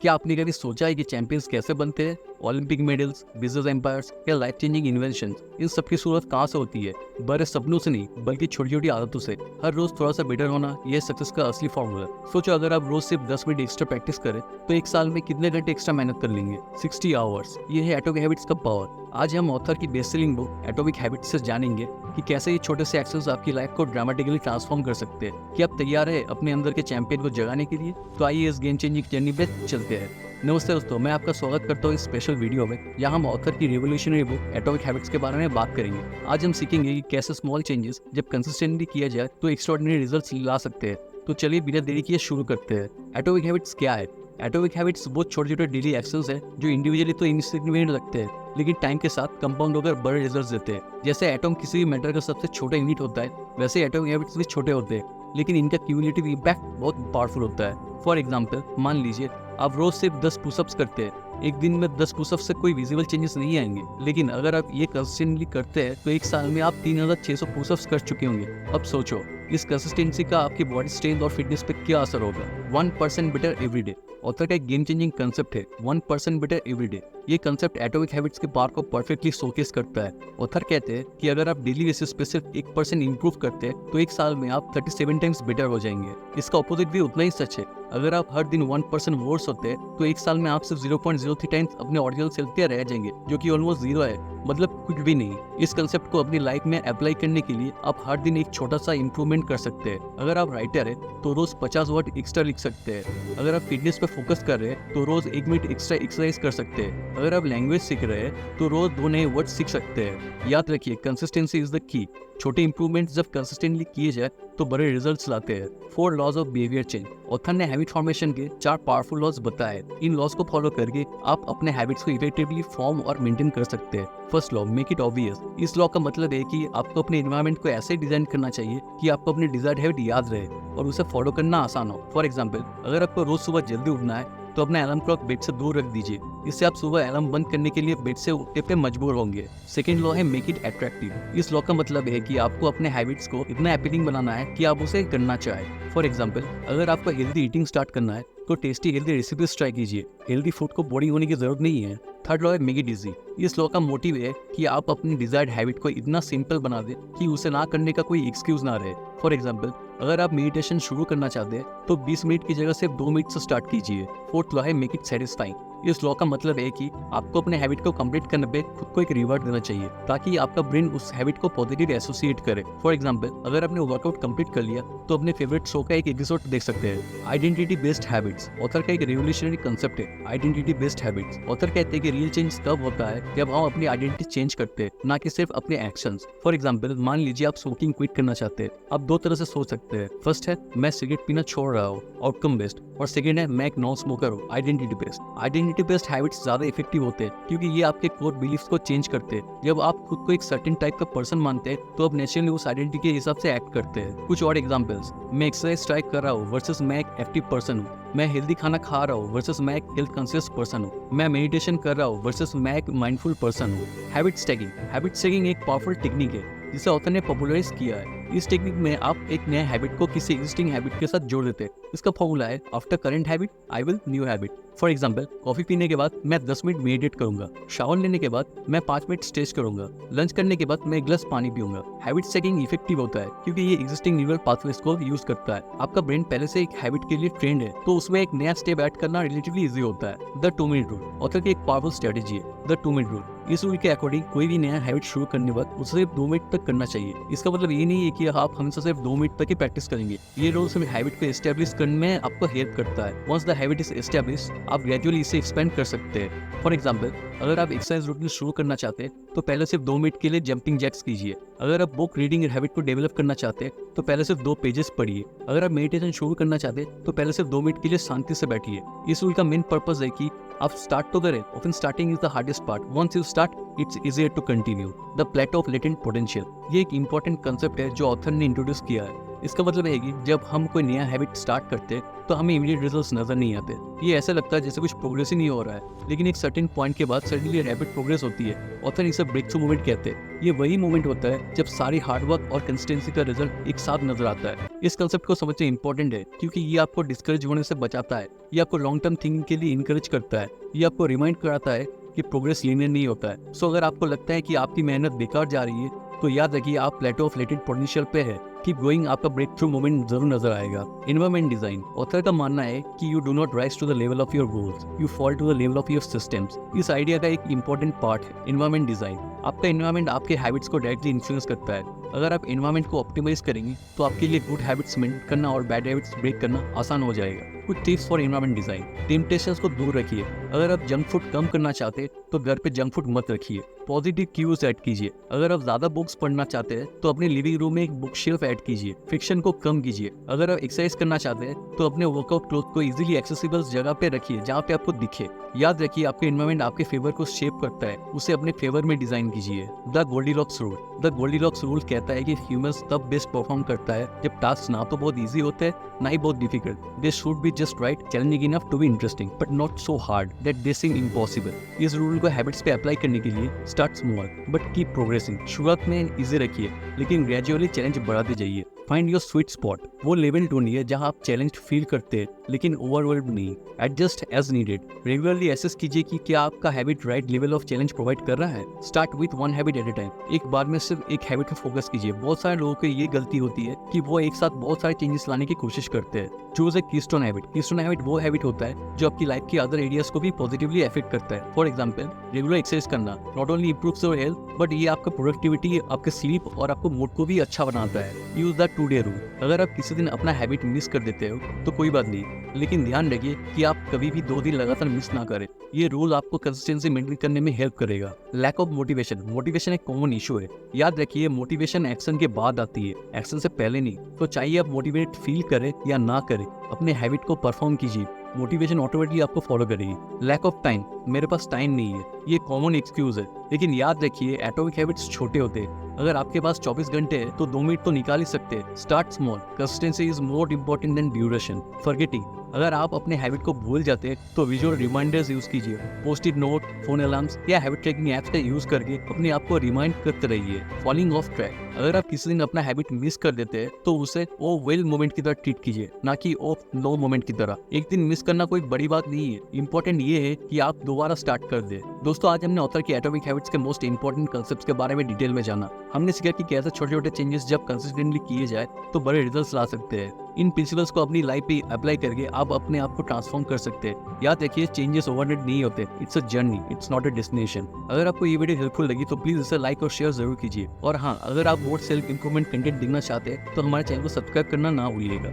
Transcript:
क्या आपने कभी सोचा है कि चैंपियंस कैसे बनते हैं? ओलंपिक मेडल्स, बिजनेस एम्पायर्स या लाइफ चेंजिंग इन्वेंशंस, इन सब की शुरुआत कहाँ से होती है? बड़े सपनों से नहीं, बल्कि छोटी छोटी आदतों से। हर रोज थोड़ा सा बेटर होना, यह सक्सेस का असली फॉर्मूला है। सोचो, अगर आप रोज सिर्फ 10 मिनट एक्स्ट्रा प्रैक्टिस करें तो एक साल में कितने घंटे एक्स्ट्रा मेहनत कर लेंगे? 60 आवर्स। ये है एटॉमिक हैबिट्स का पावर। आज हम ऑथर की best selling book atomic habits से जानेंगे कि कैसे ये छोटे से एक्शंस आपकी लाइफ को ड्रामेटिकली ट्रांसफॉर्म कर सकते हैं। क्या आप तैयार है अपने अंदर के चैंपियन को जगाने के लिए? तो आइए इस गेम चेंजिंग जर्नी पे चलते हैं। नमस्ते दोस्तों, मैं आपका स्वागत करता हूँ इस स्पेशल वीडियो में, जहाँ हम ऑथर की रिवोल्यूशनरी बुक एटॉमिक हैबिट्स के बारे में बात करेंगे। आज हम सीखेंगे कि कैसे स्मॉल चेंजेस जब कंसिस्टेंटली किया जाए तो एक्स्ट्राऑर्डिनरी रिजल्ट्स ला सकते हैं। तो चलिए बिना देरी किए शुरू करते हैं। एटॉमिक हैबिट्स क्या है? एटॉमिक हैबिट्स वो छोटे छोटे डेली एक्शंस हैं जो इंडिविजुअली तो इनसिग्निफिकेंट लगते हैं, लेकिन टाइम के साथ कंपाउंड होकर बड़े रिजल्ट्स देते हैं। जैसे एटॉम किसी भी मैटर का सबसे छोटा यूनिट होता है, वैसे एटॉमिक हैबिट्स भी छोटे होते हैं, लेकिन इनका क्यूमुलेटिव इंपैक्ट बहुत पावरफुल होता है। फॉर एग्जाम्पल, मान लीजिए आप रोज सिर्फ 10 पुशअप्स करते हैं। एक दिन में 10 पुशअप्स से कोई विजिबल चेंजेस नहीं आएंगे, लेकिन अगर आप ये कंसिस्टेंटली करते हैं तो एक साल में आप 3600 पुशअप्स कर चुके होंगे। अब सोचो, इस कंसिस्टेंसी का आपकी बॉडी स्ट्रेंथ और फिटनेस पे क्या असर होगा? 1% बेटर एवरी डे। ऑथर का एक गेम चेंजिंग कंसेप्ट है 1% बेटर एवरी डे। ये कंसेप्ट एटॉमिक हैबिट्स के पावर को परफेक्टली शोकेस करता है। ऑथर कहते हैं कि अगर आप डेली बेसिस पे सिर्फ 1% इंप्रूव करते हैं तो एक साल में आप 37 टाइम्स बेटर हो जाएंगे। इसका ऑपोजिट भी उतना ही सच है। अगर आप हर दिन 1% वर्स होते हैं तो एक साल में आप सिर्फ 0.03 टाइम्स अपने ओरिजिनल सेल्फ पे रह जाएंगे, जो कि ऑलमोस्ट जीरो है, मतलब कुछ भी नहीं। इस कंसेप्ट को अपनी लाइफ में अप्लाई करने के लिए आप हर दिन एक छोटा सा इंप्रूवमेंट कर सकते हैं। अगर आप राइटर है तो रोज 50 वर्ड एक्स्ट्रा लिख सकते हैं। अगर आप फिटनेस पे फोकस कर रहे हैं तो रोज 1 मिनट एक्स्ट्रा एक्सरसाइज कर सकते हैं। अगर आप लैंग्वेज सीख रहे हैं तो रोज 2 नए वर्ड सीख सकते हैं। याद रखिए, कंसिस्टेंसी इज द की। छोटे इंप्रूवमेंट्स जब कंसिस्टेंटली किए जाए तो बड़े रिजल्ट्स लाते हैं। 4 laws of behaviour change. Author ने हैबिट फॉर्मेशन के 4 पावरफुल लॉज बताए। इन लॉज को फॉलो करके आप अपने हैबिट्स को इफेक्टिवली फॉर्म और मेंटेन कर सकते हैं। First law, make it obvious. इस लॉ का मतलब है कि आपको अपने एनवायरनमेंट को ऐसे डिजाइन करना चाहिए कि आपको अपनी डिजायर्ड हैबिट याद रहे और उसे फॉलो करना आसान हो। फॉर एग्जाम्पल, अगर आपको रोज सुबह जल्दी उठना है तो अपना अलार्म क्लॉक बेड से दूर रख दीजिए। इससे आप सुबह अलार्म बंद करने के लिए बेड से उठने पे मजबूर होंगे। सेकंड लॉ है मेक इट अट्रैक्टिव। इस लॉ का मतलब है कि आपको अपने हैबिट्स को इतना अपीलिंग बनाना है कि आप उसे करना चाहें। फॉर एग्जाम्पल, अगर आपको हेल्दी ईटिंग स्टार्ट करना है तो टेस्टी हेल्दी रेसिपीज ट्राई कीजिए। हेल्दी फूड को बोरिंग होने की जरूरत नहीं है। थर्ड लॉ है मेक इट इजी। इस लॉ का मोटिव है कि आप अपनी डिजायर्ड हैबिट को इतना सिंपल बना दें कि उसे ना करने का कोई एक्सक्यूज ना रहे। फॉर एग्जाम्पल, अगर आप मेडिटेशन शुरू करना चाहते हैं तो 20 मिनट की जगह सिर्फ 2 मिनट से स्टार्ट कीजिए। फोर्थ लॉ है मेक इट सेटिस्फाइंग। इस लॉ का मतलब है कि आपको अपने हैबिट को कंप्लीट करने पे खुद को एक रिवॉर्ड देना चाहिए, ताकि आपका ब्रेन उस हैबिट को पॉजिटिव एसोसिएट करे। फॉर एग्जाम्पल, अगर आपने वर्कआउट कंप्लीट कर लिया तो अपने फेवरेट शो का एक एपिसोड देख सकते हैं। Identity based habits. ऑथर का एक रिवोल्यूशनरी कंसेप्ट है आइडेंटिटी बेस्ड हैबिट्स। ऑथर कहते हैं कि रियल चेंज तब होता है जब हम अपनी आइडेंटिटी चेंज करते हैं, ना कि सिर्फ अपने एक्शंस। फॉर एग्जाम्पल, मान लीजिए आप स्मोकिंग क्विट करना चाहते हैं। आप 2 तरह से सोच सकते हैं। फर्स्ट है मैं सिगरेट पीना छोड़ रहा हूँ, आउटकम बेस्ड। और सेकंड है मैं एक नॉन स्मोकर हूँ, identity based. Identity based habits ज्यादा इफेक्टिव होते हैं क्योंकि ये आपके कोर बिलीफ्स को चेंज करते हैं। जब आप खुद को एक सर्टेन टाइप का पर्सन मानते हैं तो आप नेचुरली उस आइडेंटिटी के हिसाब से एक्ट करते हैं। कुछ और एग्जांपल्स, मैं एक्सरसाइज ट्राई कर रहा हूँ वर्सेस मैं एक एक्टिव पर्सन हूँ। मैं हेल्दी खाना खा रहा हूँ वर्सेस मैं एक हेल्थ कॉन्शियस पर्सन हूँ। मैं मेडिटेशन कर रहा हूँ वर्सेस मैं एक माइंडफुल पर्सन हूँ। Habit stacking. हैबिट स्टैकिंग एक पावरफुल टेक्निक है जिसे ऑथर ने पॉपुलराइज किया है। इस टेक्निक में आप एक नया हैबिट को किसी एग्जिस्टिंग हैबिट के साथ जोड़ देते हैं। इसका फॉर्मूला है after current habit I will new habit. For example, coffee पीने के बाद मैं 10 मिनट मेडिटेट करूंगा। शावर लेने के बाद मैं 5 मिनट स्ट्रेच करूंगा। लंच करने के बाद मैं एक गिलास पानी पीऊंगा। हैबिट स्टैकिंग इफेक्टिव होता है क्योंकि ये एग्जिस्टिंग न्यूरल पाथवेज को यूज करता है। आपका ब्रेन पहले से एक हैबिट के लिए ट्रेंड है, तो उसमें एक नया स्टेप ऐड करना रिलेटिवली इजी होता है। The 2 minute rule. ऑथर की एक पावरफुल स्ट्रेटेजी है द 2 मिनट रूल। इस रूल के अकॉर्डिंग कोई भी नया हैबिट शुरू करने के बाद उसे सिर्फ 2 मिनट तक करना चाहिए। इसका मतलब ये नहीं है कि आप हमेशा सिर्फ 2 मिनट तक ही प्रैक्टिस करेंगे। ये रूल सिर्फ हैबिट को एस्टेब्लिश करने में आपको हेल्प करता है। Once the habit is establish, आप ग्रेजुअली इसे एक्सपेंड कर सकते हैं। फॉर एग्जाम्पल, अगर आप एक्सरसाइज रूटीन शुरू करना चाहते हैं तो पहले सिर्फ 2 मिनट के लिए जंपिंग जैक्स कीजिए। अगर आप बुक रीडिंग हैबिट को डेवलप करना चाहते हैं तो पहले सिर्फ 2 पेजेस पढ़िए। अगर आप मेडिटेशन शुरू करना चाहते हैं तो पहले सिर्फ 2 मिनट के लिए शांति से बैठिए। इस रूल का मेन पर्पस है कि आप स्टार्ट तो करें। Often starting is the hardest part. Once you start it's easier to continue. The plateau of latent potential. ये एक इंपॉर्टेंट कंसेप्ट है जो ऑथर ने इंट्रोड्यूस किया है। इसका मतलब है कि जब हम कोई नया हैबिट स्टार्ट करते हैं तो हमें इमीडिएट रिजल्ट्स नजर नहीं आते। ये ऐसा लगता है जैसे कुछ प्रोग्रेस ही नहीं हो रहा है, लेकिन एक सर्टेन पॉइंट के बाद सडनली रैपिड प्रोग्रेस होती है। ऑथर इसे ब्रेक थ्रू मोमेंट कहते हैं। ये वही मोमेंट होता है जब सारी हार्डवर्क और कंसिस्टेंसी का रिजल्ट एक साथ नजर आता है। इस कंसेप्ट को समझना इंपॉर्टेंट है क्योंकि ये आपको डिस्करेज होने से बचाता है, ये आपको लॉन्ग टर्म थिंकिंग के लिए इनकरेज करता है, ये आपको रिमाइंड कराता है कि प्रोग्रेस लीनियर नहीं होता है। सो अगर आपको लगता है कि आपकी मेहनत बेकार जा रही है तो याद रखिए आप प्लेटो ऑफ लेटेंट पोटेंशियल पे है। कीप गोइंग, आपका ब्रेक थ्रू मोमेंट जरूर नजर आएगा। एनवायरमेंट डिजाइन, ऑथर का मानना है कि you do not rise to the level of your goals, you fall to the level of your systems. इस आइडिया का एक इंपॉर्टेंट पार्ट है एनवायरमेंट डिजाइन। आपका एनवायरमेंट आपके हैबिट्स को डायरेक्टली इन्फ्लुएंस करता है। अगर आप एनवायरमेंट को ऑप्टिमाइज करेंगे तो आपके लिए गुड हैबिट्स मेंटेन करना और बैड हैबिट्स ब्रेक करना आसान हो जाएगा। कुछ tips for environment design. Temptations को दूर रखिए। अगर आप जंक फूड कम करना चाहते हैं तो घर पे जंक फूड मत रखिए। पॉजिटिव क्यूज ऐड कीजिए। अगर आप ज्यादा बुक्स पढ़ना चाहते हैं तो अपने लिविंग रूम में एक बुक शेल्फ ऐड कीजिए। फिक्शन को कम कीजिए। अगर आप एक्सरसाइज करना चाहते हैं तो अपने वर्कआउट क्लोथ को इजीली एक्सेसिबल जगह पे रखिए जहाँ पे आपको दिखे। याद रखिए आपके एनवायरमेंट आपके फेवर को शेप करता है, उसे अपने फेवर में डिजाइन कीजिए। The Goldilocks rule. The Goldilocks rule कहता है कि ह्यूमंस तब बेस्ट परफॉर्म करता है जब टास्क ना तो बहुत इजी होते हैं ना ही बहुत difficult. They should be just right, challenging enough to be interesting but not so hard that they seem impossible. इस रूल को हैबिट्स पे अप्लाई करने के लिए start small but keep progressing. शुरुआत में इजी रखिए लेकिन ग्रेजुअली चैलेंज बढ़ाते जाइए। Find your sweet spot. वो लेवल ढूंढिए जहां आप चैलेंज फील करते हैं लेकिन ओवरवेल्ड नहीं। Adjust as needed. Regularly assess कीजिए कि क्या आपका habit right level of challenge provide कर रहा है। Start with one habit at a time. एक बार में सिर्फ एक हैबिट पर फोकस कीजिए। बहुत सारे लोगों को ये गलती होती है कि वो एक साथ बहुत सारे चेंजेस लाने की कोशिश करते हैं। Choose a keystone habit. Keystone habit वो हैबिट होता है जो आपकी लाइफ के अदर एरियाज को भी पॉजिटिवली अफेक्ट करता है। फॉर एग्जाम्पल, रेगुलर एक्सरसाइज करना not only improves your health but ये आपका प्रोडक्टिविटी, आपके स्लीप और आपको मूड को भी अच्छा बनाता है। Use the 2 day rule. अगर आप किसी दिन अपना हैबिट मिस कर देते हो तो कोई बात नहीं, लेकिन ध्यान रखिए कि आप कभी भी 2 दिन लगातार मिस ना करें। ये रूल आपको कंसिस्टेंसी मेंटेन करने में हेल्प करेगा। Lack of motivation. मोटिवेशन एक कॉमन इशू है। याद रखिए मोटिवेशन एक्शन के बाद आती है, एक्शन से पहले नहीं। तो चाहिए आप मोटिवेट फील करें या ना करें, अपने हैबिट को परफॉर्म कीजिए। मोटिवेशन ऑटोमेटिकली आपको फॉलो करेगी। Lack of time. मेरे पास टाइम नहीं है, ये कॉमन एक्सक्यूज है, लेकिन याद रखिए एटॉमिक हैबिट्स छोटे होते हैं। अगर आपके पास 24 घंटे है तो 2 मिनट तो निकाल ही सकते हैं। Start small. Consistency is more important than duration. Forgetting. अगर आप अपने हैबिट को भूल जाते हैं तो विजुअल रिमाइंडर्स यूज कीजिए। Post it note, phone alarms या हैबिट ट्रैकिंग एप्स का यूज करके अपने आप को रिमाइंड करते रहिए। Falling off track. अगर आप किसी दिन अपना हैबिट मिस कर देते हैं तो उसे ओ वेल मोमेंट की तरह ट्रीट कीजिए, ना कि ऑफ नो मोमेंट की तरह। एक दिन मिस करना कोई बड़ी बात नहीं है, इंपॉर्टेंट ये है कि आप दोबारा स्टार्ट कर दे। दोस्तों, आज हमने ऑथर की एटॉमिक हैबिट्स के मोस्ट इंपॉर्टेंट कंसेप्ट्स के बारे में डिटेल में जाना। हमने सीखा कि कैसे छोटे छोटे चेंजेस जब कंसिस्टेंटली किए जाए तो बड़े रिजल्ट्स ला सकते हैं। इन प्रिंसिपल्स को अपनी लाइफ पे अप्लाई करके आप अपने आप को ट्रांसफॉर्म कर सकते हैं। याद रखिए चेंजेस ओवरनाइट नहीं होते, it's a journey, it's not a destination. अगर आपको ये वीडियो हेल्पफुल लगी तो प्लीज इसे लाइक और शेयर जरूर कीजिए। और हाँ, अगर आप मोर सेल्फ इंप्रूवमेंट कंटेंट देखना चाहते हैं तो हमारे चैनल को सब्सक्राइब करना ना भूलिएगा।